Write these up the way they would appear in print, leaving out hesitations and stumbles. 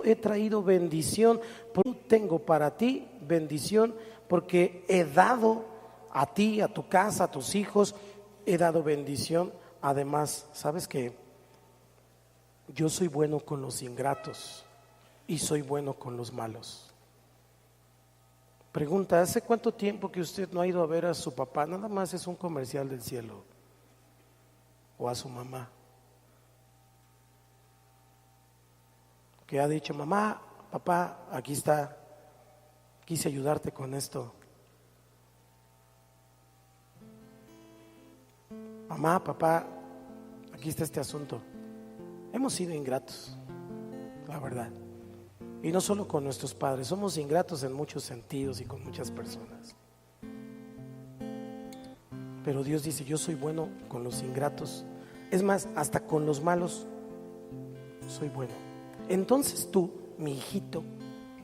he traído bendición, tengo para ti bendición, porque he dado a ti, a tu casa, a tus hijos, he dado bendición. Además, ¿sabes qué? Yo soy bueno con los ingratos y soy bueno con los malos. Pregunta, ¿hace cuánto tiempo que usted no ha ido a ver a su papá? Nada más es un comercial del cielo. O a su mamá, que ha dicho: mamá, papá, aquí está, quise ayudarte con esto. Mamá, papá, aquí está este asunto. Hemos sido ingratos, la verdad. Y no solo con nuestros padres, somos ingratos en muchos sentidos y con muchas personas. Pero Dios dice: yo soy bueno con los ingratos. Es más, hasta con los malos soy bueno. Entonces tú, mi hijito,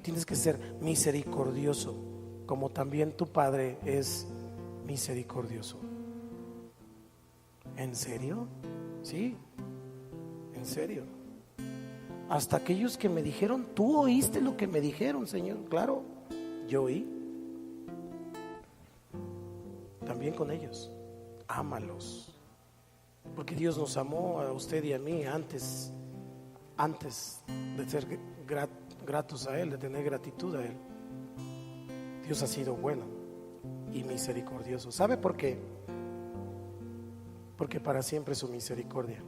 tienes que ser misericordioso, como también tu padre es misericordioso. ¿En serio? Sí, en serio. Hasta aquellos que me dijeron: tú oíste lo que me dijeron, Señor. Claro, yo oí. También con ellos, ámalos, porque Dios nos amó a usted y a mí antes de ser gratos a Él, de tener gratitud a Él. Dios ha sido bueno y misericordioso. ¿Sabe por qué? Porque para siempre es su misericordia.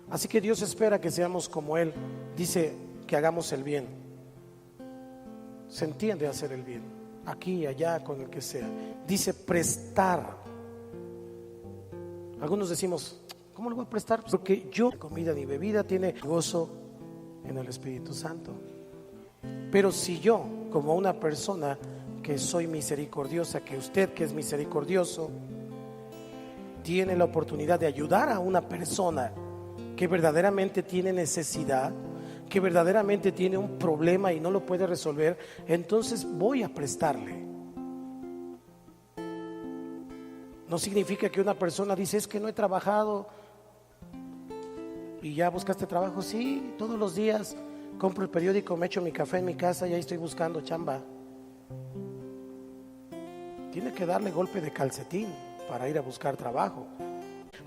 Así que Dios espera que seamos como Él. Dice que hagamos el bien. Se entiende hacer el bien, aquí y allá, con el que sea. Dice prestar. Algunos decimos: ¿cómo le voy a prestar? Porque yo, comida ni bebida, tiene gozo en el Espíritu Santo. Pero si yo, como una persona que soy misericordiosa, que usted que es misericordioso, tiene la oportunidad de ayudar a una persona que verdaderamente tiene necesidad, que verdaderamente tiene un problema y no lo puede resolver, entonces voy a prestarle. No significa que una persona dice: es que no he trabajado. ¿Y ya buscaste trabajo? Sí, todos los días compro el periódico, me echo mi café en mi casa y ahí estoy buscando chamba. Tiene que darle golpe de calcetín para ir a buscar trabajo.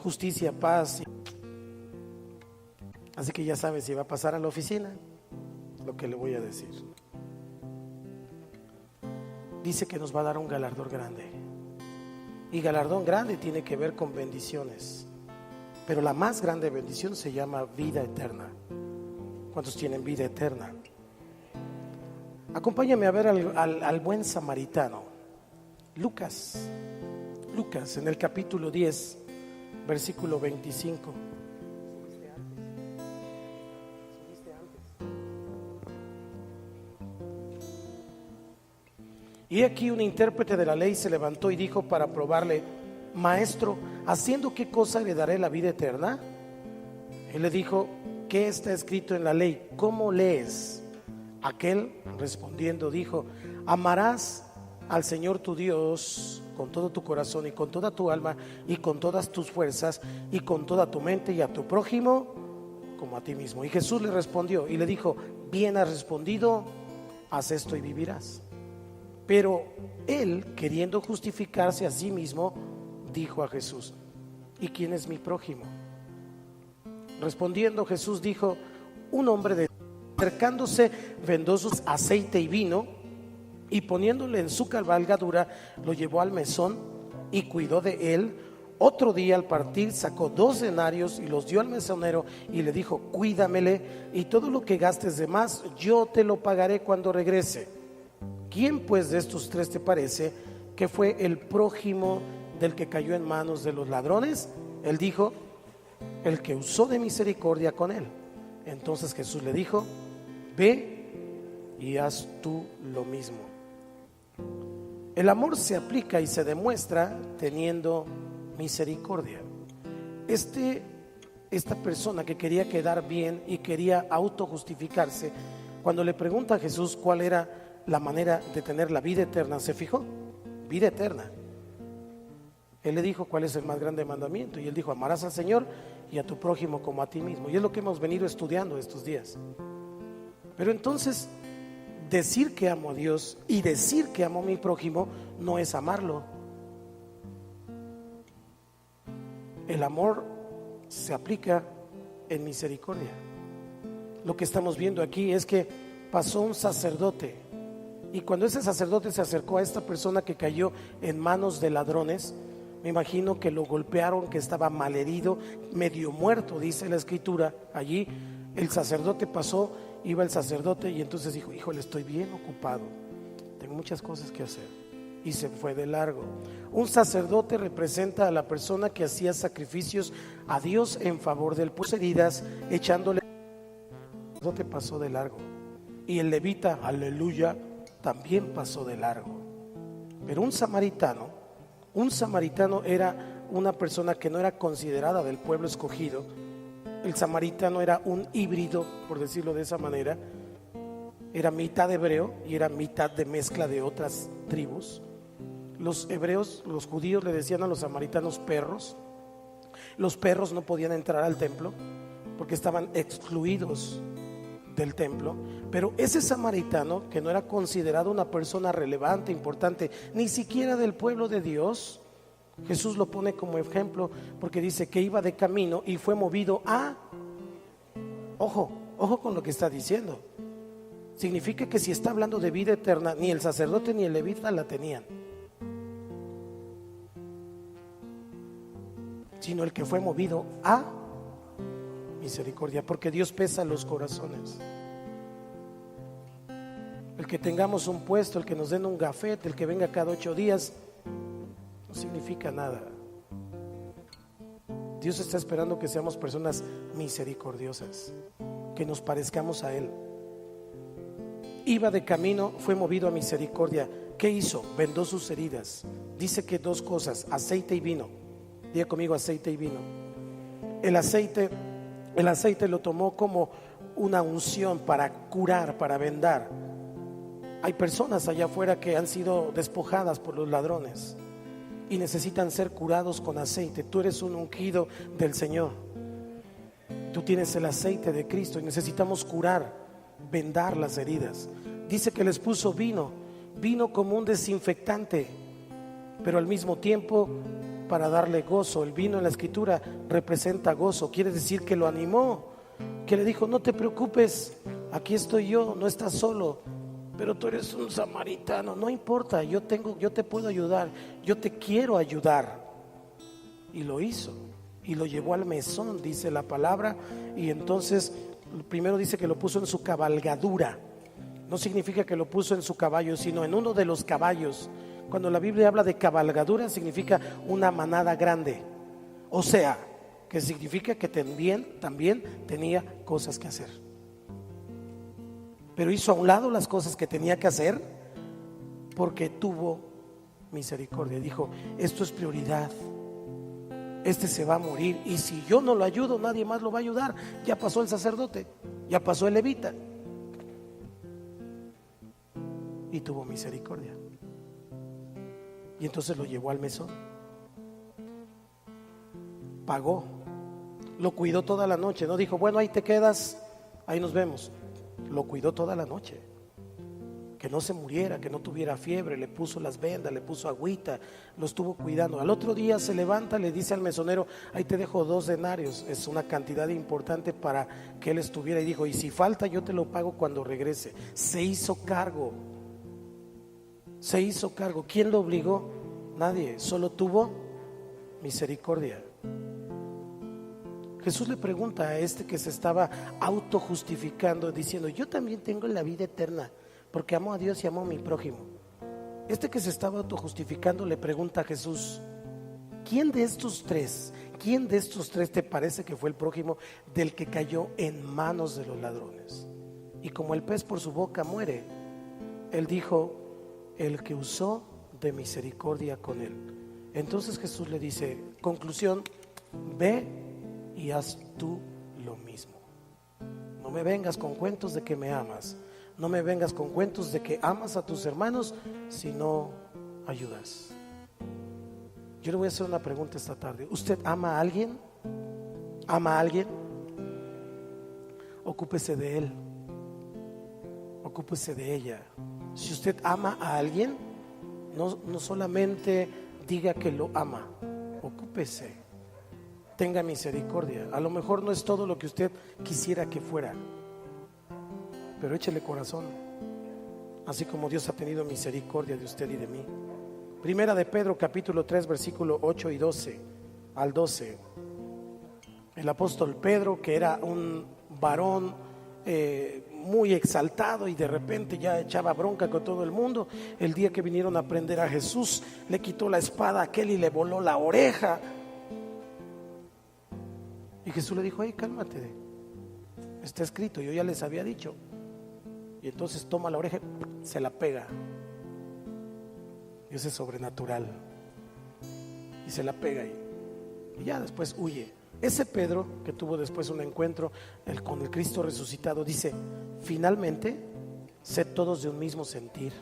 Justicia, paz. Así que ya sabe, si va a pasar a la oficina, lo que le voy a decir. Dice que nos va a dar un galardón grande. Y galardón grande tiene que ver con bendiciones. Pero la más grande bendición se llama vida eterna. ¿Cuántos tienen vida eterna? Acompáñame a ver al buen samaritano. Lucas en el capítulo 10, versículo 25. Y aquí un intérprete de la ley se levantó y dijo para probarle: Maestro, ¿haciendo qué cosa heredaré la vida eterna? Él le dijo: ¿qué está escrito en la ley? ¿Cómo lees? Aquel respondiendo dijo: amarás al Señor tu Dios con todo tu corazón y con toda tu alma y con todas tus fuerzas y con toda tu mente, y a tu prójimo como a ti mismo. Y Jesús le respondió y le dijo: bien has respondido, haz esto y vivirás. Pero él, queriendo justificarse a sí mismo, dijo a Jesús: ¿y quién es mi prójimo? Respondiendo Jesús dijo: un hombre acercándose vendó su aceite y vino, y poniéndole en su cabalgadura lo llevó al mesón y cuidó de él. Otro día al partir sacó 2 denarios y los dio al mesonero y le dijo: cuídamele, y todo lo que gastes de más yo te lo pagaré cuando regrese. ¿Quién pues de estos 3 te parece que fue el prójimo del que cayó en manos de los ladrones? Él dijo: el que usó de misericordia con él. Entonces Jesús le dijo: ve y haz tú lo mismo. El amor se aplica y se demuestra teniendo misericordia. Esta persona que quería quedar bien y quería autojustificarse, cuando le pregunta a Jesús cuál era la manera de tener la vida eterna, ¿se fijó? Vida eterna. Él le dijo: ¿cuál es el más grande mandamiento? Y él dijo: amarás al Señor y a tu prójimo como a ti mismo. Y es lo que hemos venido estudiando estos días. Pero entonces, decir que amo a Dios y decir que amo a mi prójimo no es amarlo. El amor se aplica en misericordia. Lo que estamos viendo aquí es que pasó un sacerdote, y cuando ese sacerdote se acercó a esta persona que cayó en manos de ladrones, me imagino que lo golpearon, que estaba malherido, medio muerto, dice la escritura. Allí el sacerdote pasó, iba el sacerdote y entonces dijo: híjole, estoy bien ocupado, tengo muchas cosas que hacer, y se fue de largo. Un sacerdote representa a la persona que hacía sacrificios a Dios en favor del pueblo, heridas, echándole. El sacerdote pasó de largo, y el levita, aleluya, también pasó de largo. Pero un samaritano era una persona que no era considerada del pueblo escogido. El samaritano era un híbrido, por decirlo de esa manera. Era mitad hebreo y era mitad de mezcla de otras tribus. Los hebreos, los judíos, le decían a los samaritanos perros. Los perros no podían entrar al templo porque estaban excluidos del templo. Pero ese samaritano, que no era considerado una persona relevante, importante, ni siquiera del pueblo de Dios, Jesús lo pone como ejemplo porque dice que iba de camino y fue movido a... Ojo con lo que está diciendo. Significa que si está hablando de vida eterna, ni el sacerdote ni el levita la tenían, sino el que fue movido a misericordia, porque Dios pesa los corazones. El que tengamos un puesto, el que nos den un gafete, el que venga cada 8 días, no significa nada. Dios está esperando que seamos personas misericordiosas, que nos parezcamos a Él. Iba de camino, fue movido a misericordia. ¿Qué hizo? Vendó sus heridas. Dice que 2 cosas: aceite y vino. Diga conmigo: aceite y vino. El aceite lo tomó como una unción para curar, para vendar. Hay personas allá afuera que han sido despojadas por los ladrones y necesitan ser curados con aceite. Tú eres un ungido del Señor. Tú tienes el aceite de Cristo y necesitamos curar, vendar las heridas. Dice que les puso vino como un desinfectante, pero al mismo tiempo para darle gozo. El vino en la escritura representa gozo, quiere decir que lo animó, que le dijo: no te preocupes, aquí estoy yo, no estás solo, pero tú eres un samaritano, no importa, yo te puedo ayudar, yo te quiero ayudar. Y lo hizo, y lo llevó al mesón, dice la palabra. Y entonces primero dice que lo puso en su cabalgadura. No significa que lo puso en su caballo, sino en uno de los caballos. Cuando la Biblia habla de cabalgadura, significa una manada grande. O sea, que significa que también tenía cosas que hacer. Pero hizo a un lado las cosas que tenía que hacer porque tuvo misericordia. Dijo: esto es prioridad, este se va a morir, y si yo no lo ayudo, nadie más lo va a ayudar. Ya pasó el sacerdote, ya pasó el levita, y tuvo misericordia. Y entonces lo llevó al mesón, pagó, lo cuidó toda la noche. No dijo: bueno, ahí te quedas, ahí nos vemos. Lo cuidó toda la noche, que no se muriera, que no tuviera fiebre. Le puso las vendas, le puso agüita, lo estuvo cuidando. Al otro día se levanta, le dice al mesonero: ahí te dejo 2 denarios. Es una cantidad importante para que él estuviera. Y dijo: y si falta, yo te lo pago cuando regrese. Se hizo cargo. ¿Quién lo obligó? Nadie, solo tuvo misericordia. Jesús le pregunta a este que se estaba autojustificando, diciendo: yo también tengo la vida eterna porque amo a Dios y amo a mi prójimo. Este que se estaba autojustificando le pregunta a Jesús: ¿quién de estos tres te parece que fue el prójimo del que cayó en manos de los ladrones? Y como el pez por su boca muere, él dijo: el que usó de misericordia con él. Entonces Jesús le dice: conclusión, ve y haz tú lo mismo. No me vengas con cuentos de que me amas, no me vengas con cuentos de que amas a tus hermanos si no ayudas. Yo le voy a hacer una pregunta esta tarde: ¿usted ama a alguien? ¿Ama a alguien? Ocúpese de él, ocúpese de ella. Si usted ama a alguien, no solamente diga que lo ama, ocúpese, tenga misericordia. A lo mejor no es todo lo que usted quisiera que fuera, pero échele corazón, así como Dios ha tenido misericordia de usted y de mí. Primera de Pedro capítulo 3 versículo 8 y 12 al 12. El apóstol Pedro, que era un varón muy exaltado y de repente ya echaba bronca con todo el mundo, el día que vinieron a prender a Jesús, le quitó la espada a aquel y le voló la oreja. Y Jesús le dijo: hey, cálmate, está escrito, yo ya les había dicho. Y entonces toma la oreja, se la pega. Dios es sobrenatural. Y se la pega y ya después huye. Ese Pedro, que tuvo después un encuentro con el Cristo resucitado, dice: finalmente, sed todos de un mismo sentir,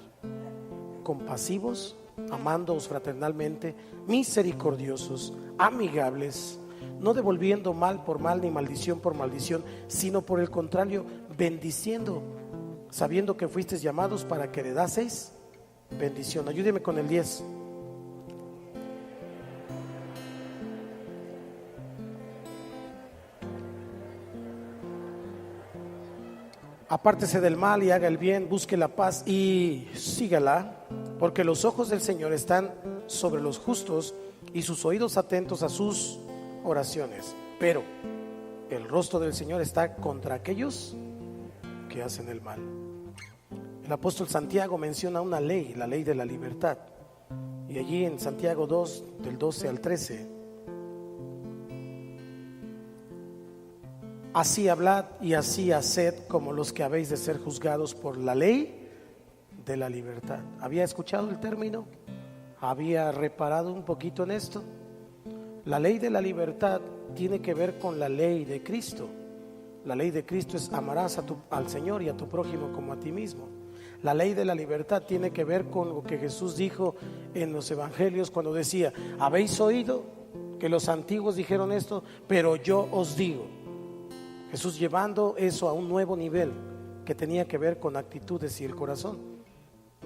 compasivos, amándoos fraternalmente, misericordiosos, amigables, no devolviendo mal por mal ni maldición por maldición, sino por el contrario, bendiciendo, sabiendo que fuisteis llamados para que heredaseis bendición. Ayúdeme con el 10. Apártese del mal y haga el bien, busque la paz y sígala, porque los ojos del Señor están sobre los justos y sus oídos atentos a sus oraciones, pero el rostro del Señor está contra aquellos que hacen el mal. El apóstol Santiago menciona una ley, la ley de la libertad, y allí en Santiago 2 del 12 al 13: así hablad y así haced como los que habéis de ser juzgados por la ley de la libertad. ¿Había escuchado el término? ¿Había reparado un poquito en esto? La ley de la libertad tiene que ver con la ley de Cristo. La ley de Cristo es: amarás al Señor y a tu prójimo como a ti mismo. La ley de la libertad tiene que ver con lo que Jesús dijo en los evangelios cuando decía: habéis oído que los antiguos dijeron esto, pero yo os digo. Jesús llevando eso a un nuevo nivel que tenía que ver con actitudes y el corazón.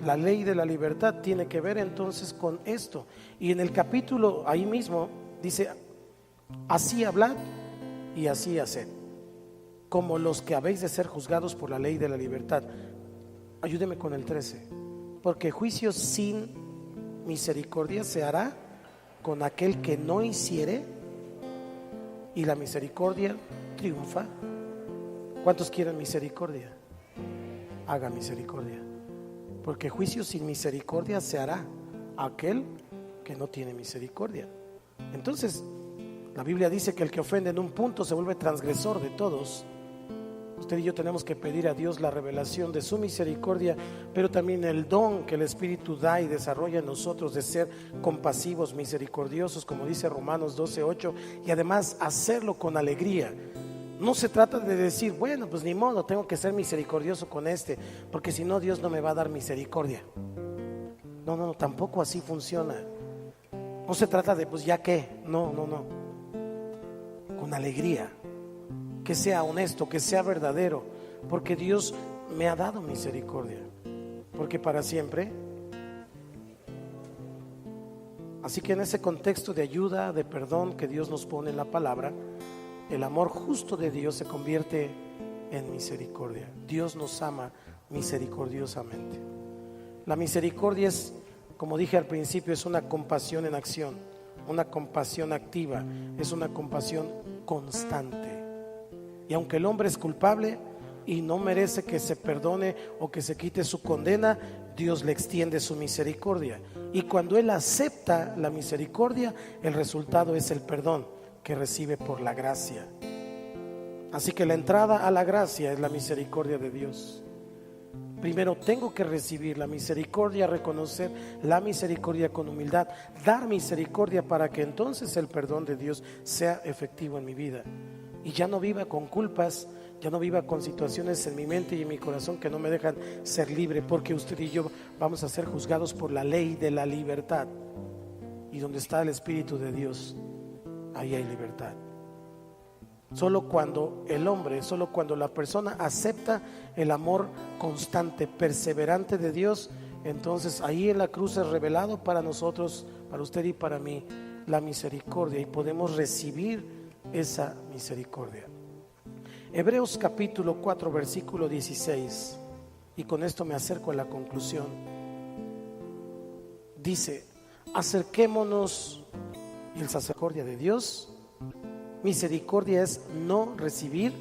La ley de la libertad tiene que ver entonces con esto. Y en el capítulo ahí mismo dice: así hablad y así haced, como los que habéis de ser juzgados por la ley de la libertad. Ayúdeme con el 13. Porque juicio sin misericordia se hará con aquel que no hiciere, y la misericordia triunfa. ¿Cuántos quieren misericordia? Haga misericordia, porque juicio sin misericordia se hará a aquel que no tiene misericordia. Entonces la Biblia dice que el que ofende en un punto se vuelve transgresor de todos. Usted y yo tenemos que pedir a Dios la revelación de su misericordia, pero también el don que el Espíritu da y desarrolla en nosotros de ser compasivos, misericordiosos, como dice Romanos 12:8, y además hacerlo con alegría. No se trata de decir: bueno, pues ni modo, tengo que ser misericordioso con este, porque si no Dios no me va a dar misericordia. No, tampoco así funciona. No se trata de pues ya qué, no. Con alegría, que sea honesto, que sea verdadero, porque Dios me ha dado misericordia, porque para siempre. Así que en ese contexto de ayuda, de perdón que Dios nos pone en la palabra, el amor justo de Dios se convierte en misericordia. Dios nos ama misericordiosamente. La misericordia es, como dije al principio, es una compasión en acción, una compasión activa, es una compasión constante. Y aunque el hombre es culpable y no merece que se perdone o que se quite su condena, Dios le extiende su misericordia. Y cuando él acepta la misericordia, el resultado es el perdón que recibe por la gracia. Así que la entrada a la gracia es la misericordia de Dios. Primero tengo que recibir la misericordia, reconocer la misericordia con humildad, dar misericordia para que entonces el perdón de Dios sea efectivo en mi vida. Y ya no viva con culpas, ya no viva con situaciones en mi mente y en mi corazón que no me dejan ser libre, porque usted y yo vamos a ser juzgados por la ley de la libertad. Y donde está el Espíritu de Dios, ahí hay libertad. Solo cuando el hombre, solo cuando la persona acepta el amor constante, perseverante de Dios, entonces ahí en la cruz es revelado para nosotros, para usted y para mí, la misericordia, y podemos recibir esa misericordia. Hebreos capítulo 4 versículo 16, y con esto me acerco a la conclusión. Dice: acerquémonos, y el misericordia de Dios, misericordia es no recibir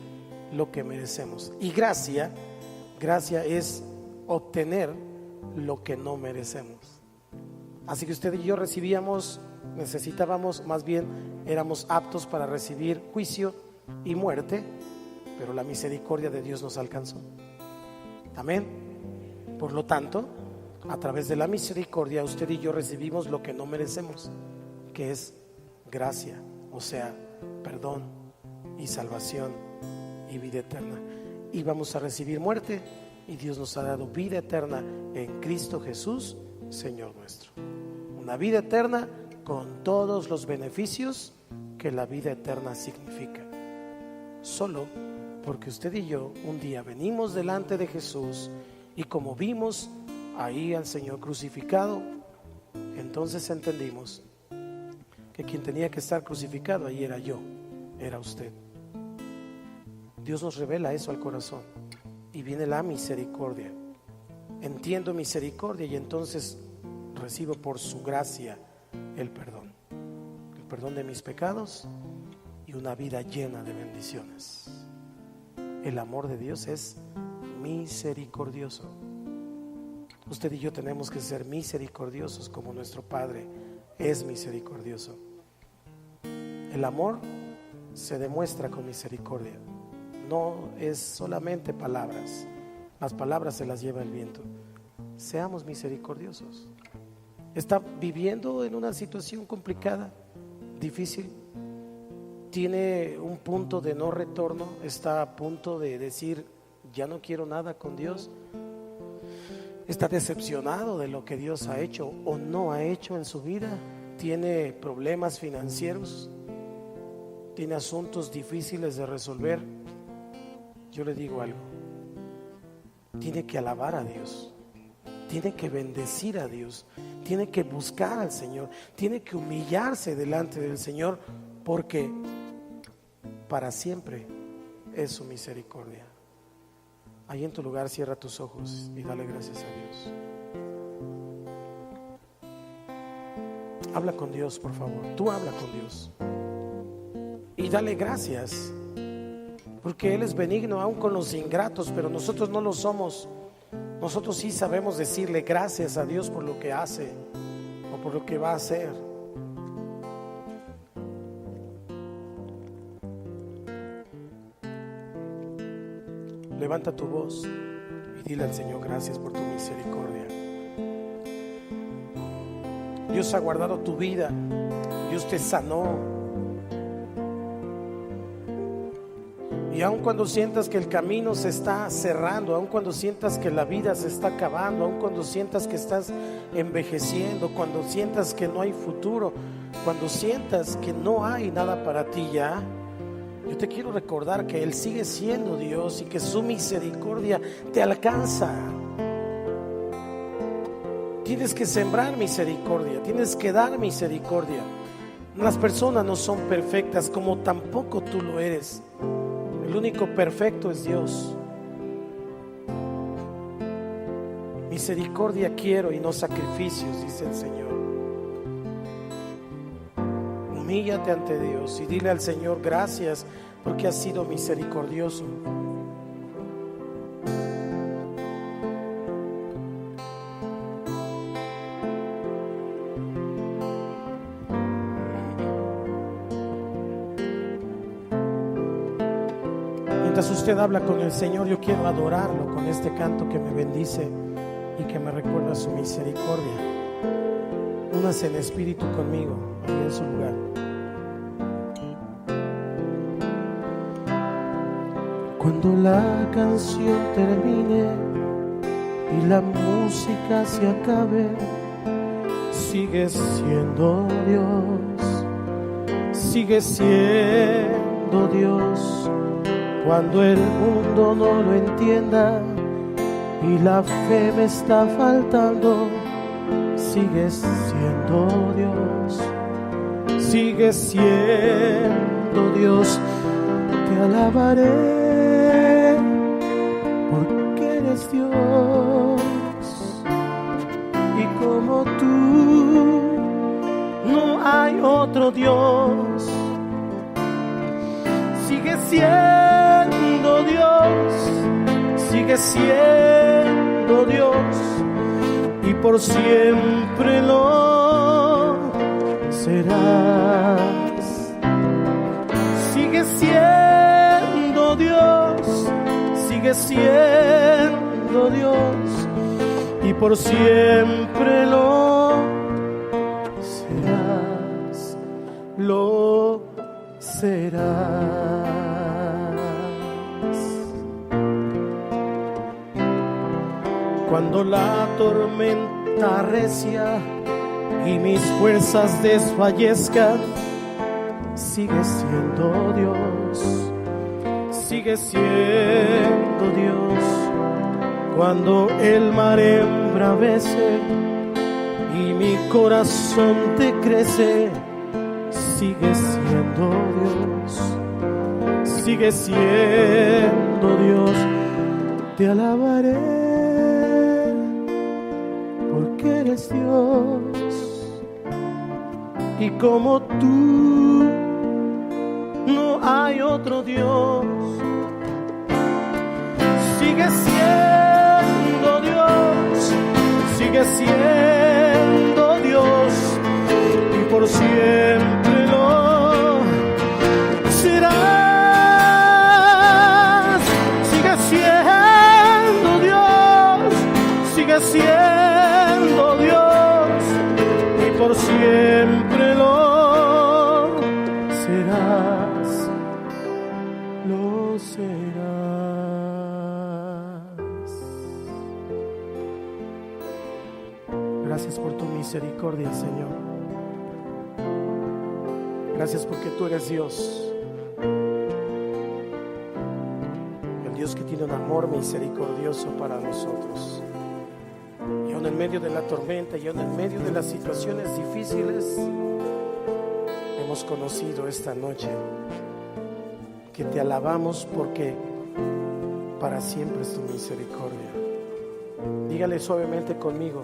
lo que merecemos, y gracia es obtener lo que no merecemos. Así que usted y yo necesitábamos, más bien éramos aptos para recibir juicio y muerte, pero la misericordia de Dios nos alcanzó. Amén. Por lo tanto, a través de la misericordia usted y yo recibimos lo que no merecemos, que es gracia, o sea, perdón y salvación y vida eterna. Y vamos a recibir muerte, y Dios nos ha dado vida eterna en Cristo Jesús, Señor nuestro. Una vida eterna con todos los beneficios que la vida eterna significa. Solo porque usted y yo un día venimos delante de Jesús, y como vimos ahí al Señor crucificado, entonces entendimos que quien tenía que estar crucificado ahí era yo, era usted. Dios nos revela eso al corazón, y viene la misericordia. Entiendo misericordia, y entonces recibo por su gracia el perdón de mis pecados y una vida llena de bendiciones. El amor de Dios es misericordioso. Usted y yo tenemos que ser misericordiosos como nuestro Padre es misericordioso. El amor se demuestra con misericordia. No es solamente palabras. Las palabras se las lleva el viento. Seamos misericordiosos. Está viviendo en una situación complicada, difícil. Tiene un punto de no retorno. Está a punto de decir: ya no quiero nada con Dios. Está decepcionado de lo que Dios ha hecho o no ha hecho en su vida. Tiene problemas financieros. Tiene asuntos difíciles de resolver. Yo le digo algo: tiene que alabar a Dios, tiene que bendecir a Dios, tiene que buscar al Señor, tiene que humillarse delante del Señor, porque para siempre es su misericordia. Ahí en tu lugar cierra tus ojos y dale gracias a Dios. Habla con Dios, por favor. Tú habla con Dios y dale gracias, porque Él es benigno aún con los ingratos, pero nosotros no lo somos. Nosotros sí sabemos decirle gracias a Dios por lo que hace o por lo que va a hacer. Levanta tu voz y dile al Señor: gracias por tu misericordia. Dios ha guardado tu vida, Dios te sanó. Y aun cuando sientas que el camino se está cerrando, aun cuando sientas que la vida se está acabando, aun cuando sientas que estás envejeciendo, cuando sientas que no hay futuro, cuando sientas que no hay nada para ti ya, yo te quiero recordar que Él sigue siendo Dios y que su misericordia te alcanza. Tienes que sembrar misericordia, tienes que dar misericordia. Las personas no son perfectas, como tampoco tú lo eres. El único perfecto es Dios. Misericordia quiero y no sacrificios, dice el Señor. Humíllate ante Dios y dile al Señor: gracias porque has sido misericordioso. Mientras usted habla con el Señor, yo quiero adorarlo con este canto que me bendice y que me recuerda su misericordia. Únase en espíritu conmigo, ahí en su lugar. Cuando la canción termine y la música se acabe, sigues siendo Dios, sigues siendo siendo Dios. Cuando el mundo no lo entienda y la fe me está faltando, sigues siendo Dios. Sigues siendo Dios. Te alabaré porque eres Dios. Y como tú no hay otro Dios. Sigue siendo Dios, sigue siendo Dios, y por siempre lo serás. Sigue siendo Dios, sigue siendo Dios, y por siempre lo serás, lo serás. Cuando la tormenta arrecia y mis fuerzas desfallezcan, sigue siendo Dios, sigue siendo Dios. Cuando el mar embravece y mi corazón te crece, sigue siendo Dios, sigue siendo Dios. Te alabaré porque eres Dios, y como tú no hay otro Dios. Sigue siendo Dios, sigue siendo Dios, y por siempre lo serás. Sigue siendo Dios, sigue siendo Dios, y por siempre lo serás, lo serás. Gracias por tu misericordia, Señor. Gracias porque tú eres Dios, el Dios que tiene un amor misericordioso para nosotros. Y aún en medio de la tormenta, y aún en medio de las situaciones difíciles, hemos conocido esta noche que te alabamos porque para siempre es tu misericordia. Dígale suavemente conmigo: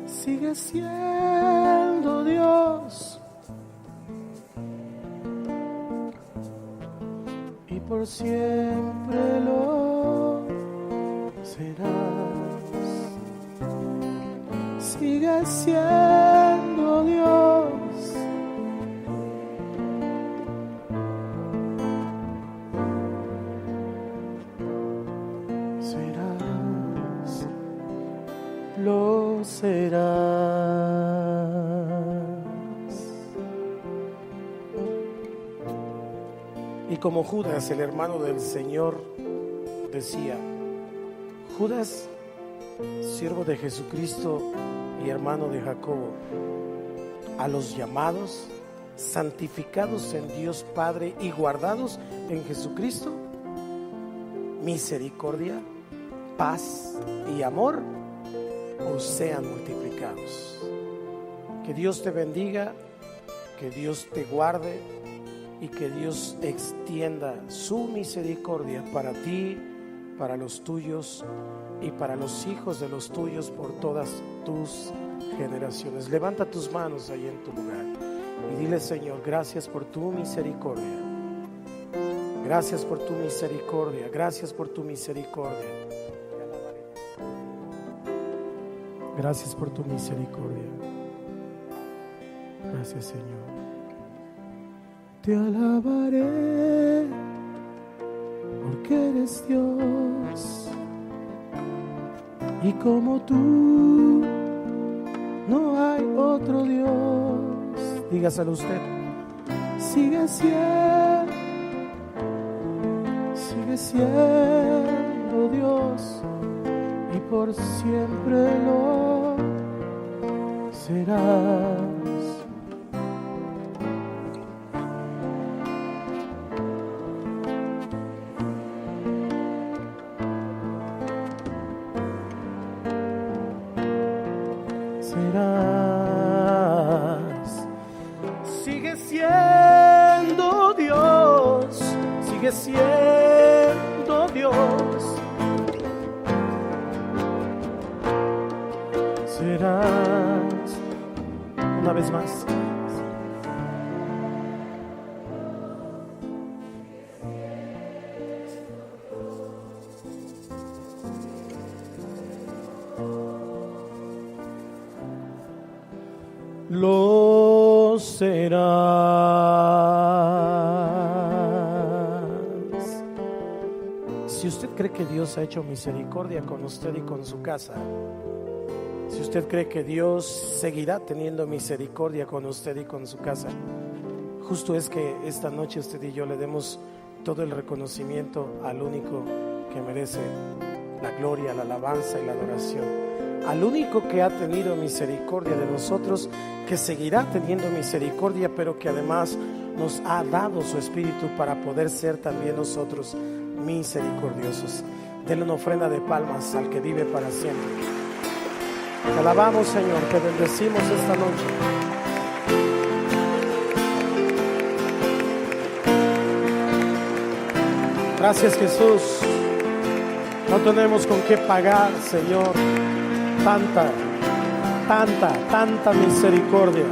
sigue siendo Dios, y por siempre lo serás. Sigue siendo Dios, serás, lo serás. Y como Judas, el hermano del Señor, decía: Judas, siervo de Jesucristo y hermano de Jacobo, a los llamados, santificados en Dios Padre y guardados en Jesucristo, misericordia, paz y amor os sean multiplicados. Que Dios te bendiga, que Dios te guarde y que Dios extienda su misericordia para ti, para los tuyos y para los hijos de los tuyos por todas tus generaciones. Levanta tus manos ahí en tu lugar y dile: Señor, gracias por tu misericordia. Gracias por tu misericordia. Gracias por tu misericordia. Gracias por tu misericordia. Gracias, Señor. Te alabaré porque eres Dios, y como tú no hay otro Dios. Dígaselo usted: sigue siendo Dios, y por siempre lo serás. vez más. Lo serás. Si usted cree que Dios ha hecho misericordia con usted y con su casa, si usted cree que Dios seguirá teniendo misericordia con usted y con su casa, justo es que esta noche usted y yo le demos todo el reconocimiento al único que merece la gloria, la alabanza y la adoración, al único que ha tenido misericordia de nosotros, que seguirá teniendo misericordia, pero que además nos ha dado su espíritu para poder ser también nosotros misericordiosos. Denle una ofrenda de palmas al que vive para siempre. Te alabamos, Señor, te bendecimos esta noche. Gracias, Jesús. No tenemos con qué pagar, Señor, tanta misericordia.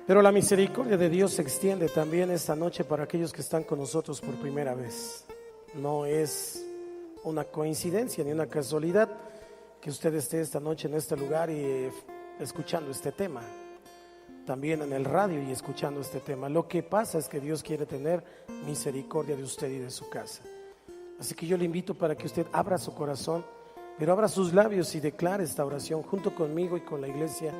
Pero la misericordia de Dios se extiende también esta noche para aquellos que están con nosotros por primera vez. No es una coincidencia ni una casualidad que usted esté esta noche en este lugar y escuchando este tema, también en el radio y escuchando este tema. Lo que pasa es que Dios quiere tener misericordia de usted y de su casa. Así que yo le invito para que usted abra su corazón, pero abra sus labios y declare esta oración junto conmigo y con la iglesia,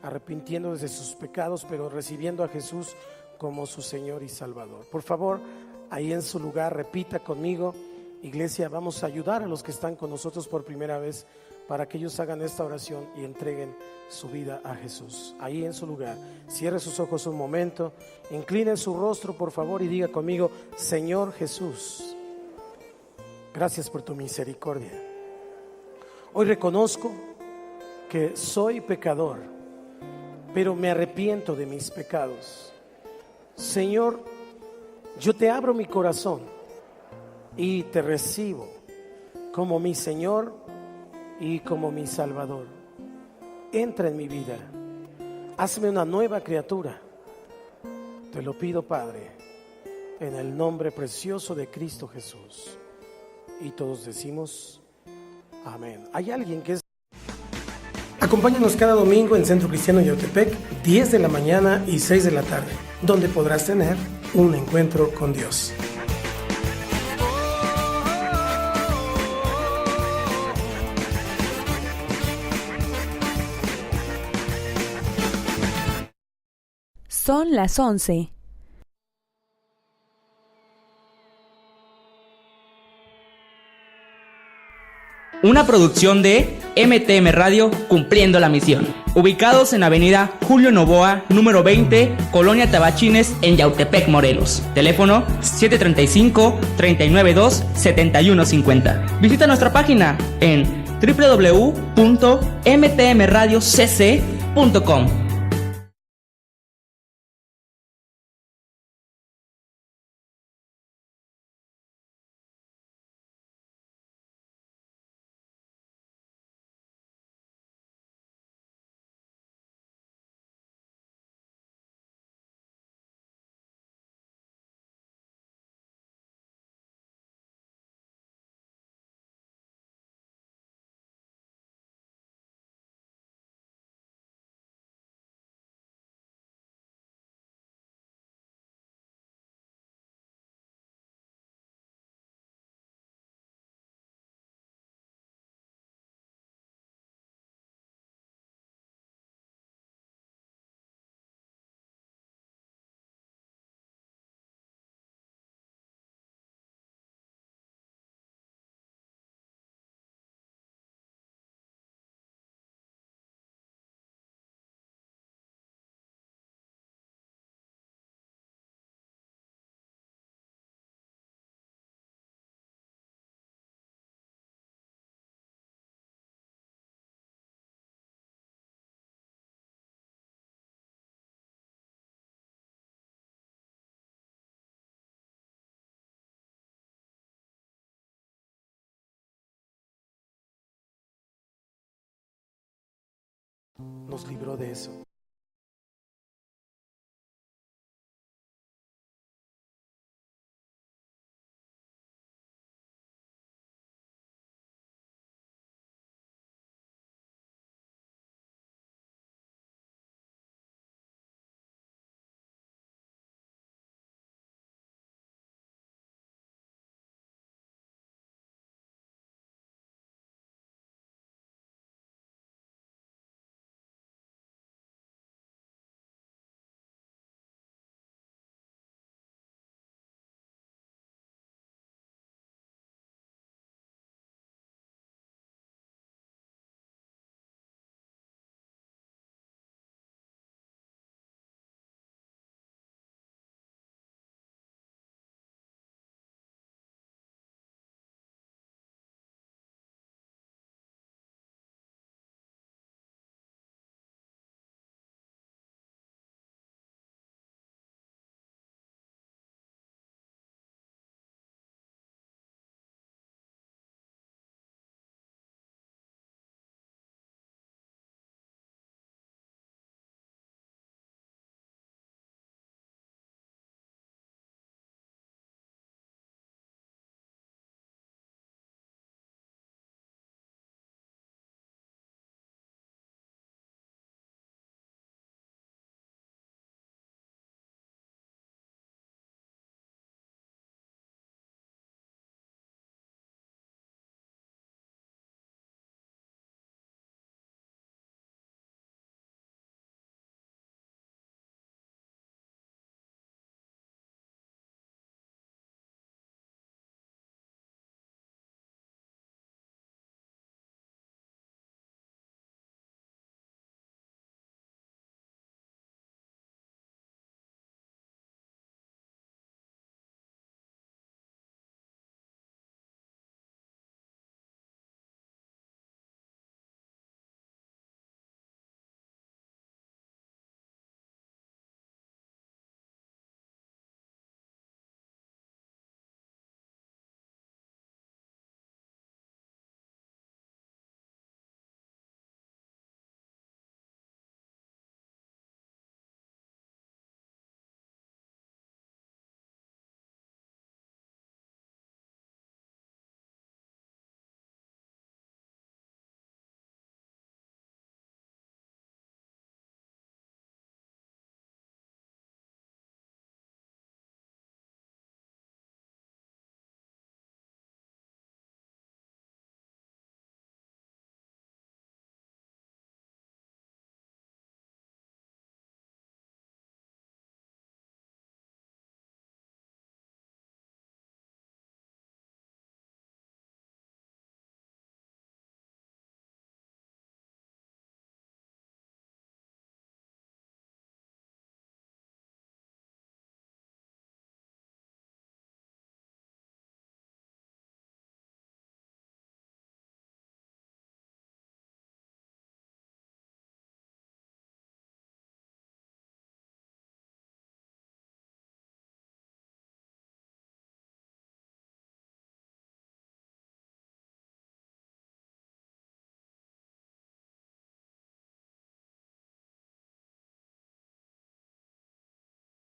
arrepintiéndose de sus pecados, pero recibiendo a Jesús como su Señor y Salvador. Por favor, ahí en su lugar, repita conmigo. Iglesia, vamos a ayudar a los que están con nosotros por primera vez para que ellos hagan esta oración y entreguen su vida a Jesús. Ahí en su lugar, cierre sus ojos un momento, incline su rostro por favor y diga conmigo: Señor Jesús, gracias por tu misericordia. Hoy reconozco que soy pecador, pero me arrepiento de mis pecados. Señor, yo te abro mi corazón y te recibo como mi Señor y como mi Salvador. Entra en mi vida, hazme una nueva criatura. Te lo pido, Padre, en el nombre precioso de Cristo Jesús. Y todos decimos amén. ¿Hay alguien que es? Acompáñanos cada domingo en Centro Cristiano Yautepec, 10 de la mañana y 6 de la tarde, donde podrás tener un encuentro con Dios. Son las 11. Una producción de MTM Radio, cumpliendo la misión. Ubicados en Avenida Julio Novoa, número 20, Colonia Tabachines, en Yautepec, Morelos. Teléfono 735-392-7150. Visita nuestra página en www.mtmradiocc.com. nos libró de eso.